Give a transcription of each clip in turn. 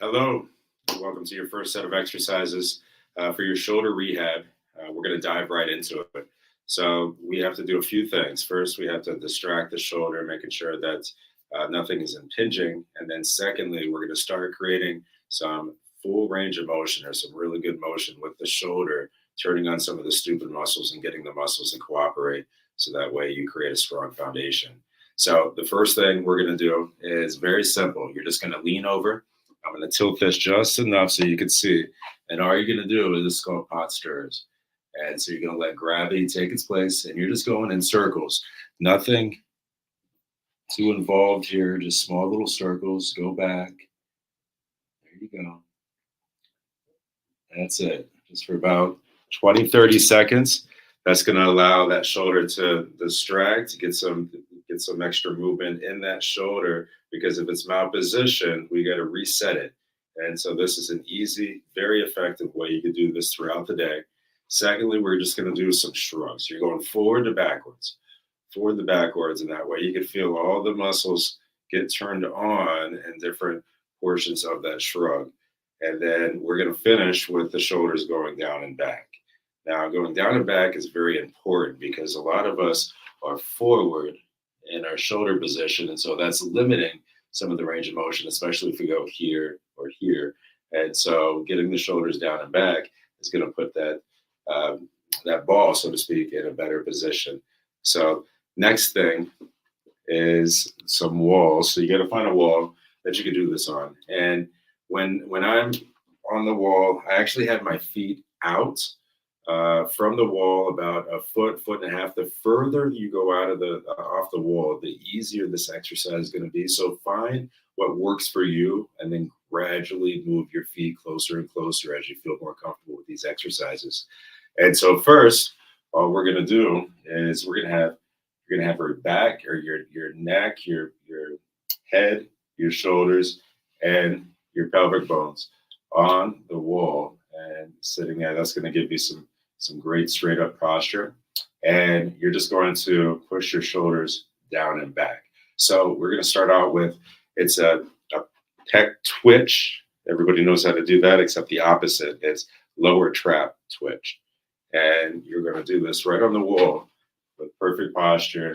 Hello, welcome to your first set of exercises for your shoulder rehab. We're going to dive right into it. So we have to do a few things. First, we have to distract the shoulder, making sure that nothing is impinging. And then secondly, we're going to start creating some full range of motion or some really good motion with the shoulder, turning on some of the stupid muscles and getting the muscles to cooperate so that way you create a strong foundation. So the first thing we're going to do is very simple. You're just going to lean over. I'm going to tilt this just enough so you can see. And all you're going to do is this called pot stirs. And so you're going to let gravity take its place, and you're just going in circles. Nothing too involved here, just small little circles. Go back. There you go. That's it. Just for about 20, 30 seconds. That's going to allow that shoulder to distract, get some extra movement in that shoulder, because if it's malpositioned, we got to reset it. And so this is an easy, very effective way you can do this throughout the day. Secondly, we're just going to do some shrugs. You're going forward to backwards, and that way you can feel all the muscles get turned on in different portions of that shrug. And then we're going to finish with the shoulders going down and back. Now, going down and back is very important because a lot of us are forward in our shoulder position, and so that's limiting some of the range of motion, especially if we go here or here. And so getting the shoulders down and back is going to put that ball, so to speak, in a better position. So next thing is some walls. So you got to find a wall that you can do this on. And when I'm on the wall, I actually have my feet out from the wall about a foot and a half. The further you go out of off the wall, the easier this exercise is going to be. So find what works for you, and then gradually move your feet closer and closer as you feel more comfortable with these exercises. And so first, all we're going to do is we're going to have your back, or your neck, your head, your shoulders, and your pelvic bones on the wall and sitting there. That's going to give you some great straight up posture. And you're just going to push your shoulders down and back. So we're going to start out with, it's a pec twitch. Everybody knows how to do that, except the opposite. It's lower trap twitch. And you're going to do this right on the wall with perfect posture.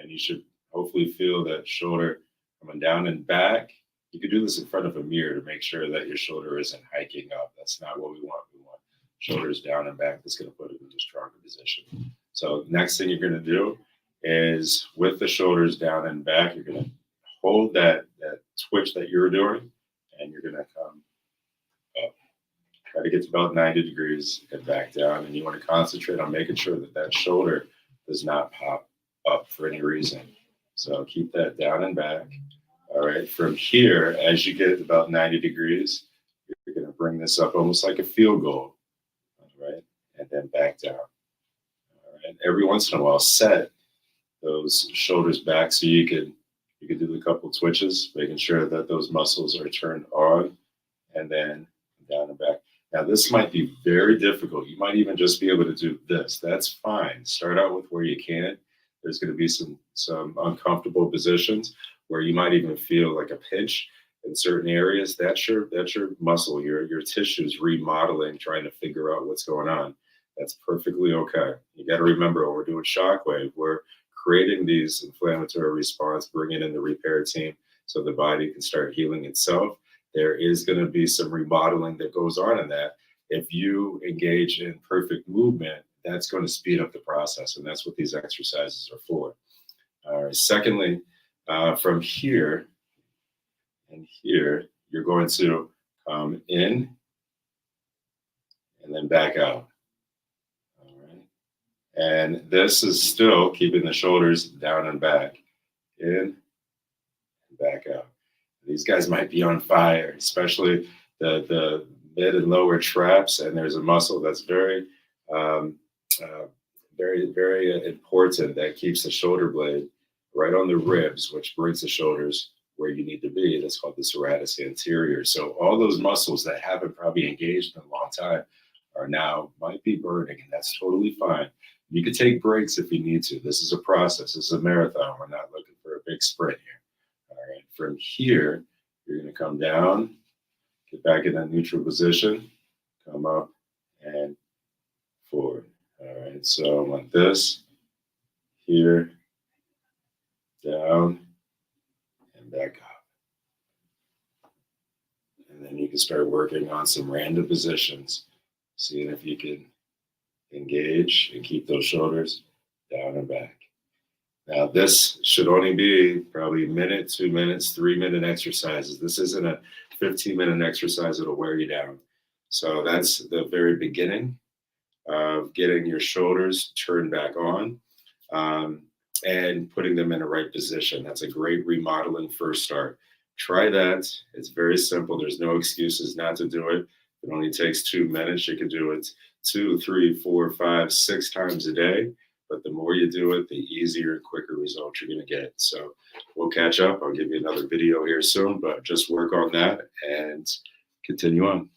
And you should hopefully feel that shoulder coming down and back. You can do this in front of a mirror to make sure that your shoulder isn't hiking up. That's not what we want. We want shoulders down and back. That's going to put it into a stronger position. So next thing you're going to do is, with the shoulders down and back, you're going to hold that twitch that you're doing, and you're going to come up. Try to get to about 90 degrees and back down. And you want to concentrate on making sure that shoulder does not pop up for any reason. So keep that down and back. All right, from here, as you get about 90 degrees, you're going to bring this up almost like a field goal. All right, and then back down. All right, every once in a while, set those shoulders back so you can do a couple twitches, making sure that those muscles are turned on, and then down and back. Now, this might be very difficult. You might even just be able to do this. That's fine. Start out with where you can. There's going to be some uncomfortable positions where you might even feel like a pinch in certain areas. That's your muscle, your tissues remodeling, trying to figure out what's going on. That's perfectly okay. You got to remember, when we're doing shockwave, we're creating these inflammatory response, bringing in the repair team so the body can start healing itself. There is going to be some remodeling that goes on in that. If you engage in perfect movement, that's going to speed up the process, and that's what these exercises are for. All right. Secondly, from here and here, you're going to come in and then back out. All right. And this is still keeping the shoulders down and back. In and back out. These guys might be on fire, especially the mid and lower traps. And there's a muscle that's very, very important that keeps the shoulder blade right on the ribs, which brings the shoulders where you need to be. That's called the serratus anterior. So all those muscles that haven't probably engaged in a long time are now might be burning, and that's totally fine. You can take breaks if you need to. This is a process. This is a marathon. We're not looking for a big sprint here. All right. From here, you're going to come down, Get back in that neutral position. Come up and forward. All right, so I want this, here, down, and back up. And then you can start working on some random positions, seeing if you can engage and keep those shoulders down and back. Now, this should only be probably a minute, 2 minutes, 3 minute exercises. This isn't a 15-minute exercise that'll wear you down. So that's the very beginning of getting your shoulders turned back on, and putting them in the right position. That's a great remodeling first start. Try that. It's very simple. There's no excuses not to do it. It only takes 2 minutes. You can do it 2, 3, 4, 5, 6 times a day. But the more you do it, the easier and quicker results you're going to get. So we'll catch up. I'll give you another video here soon, but just work on that and continue on.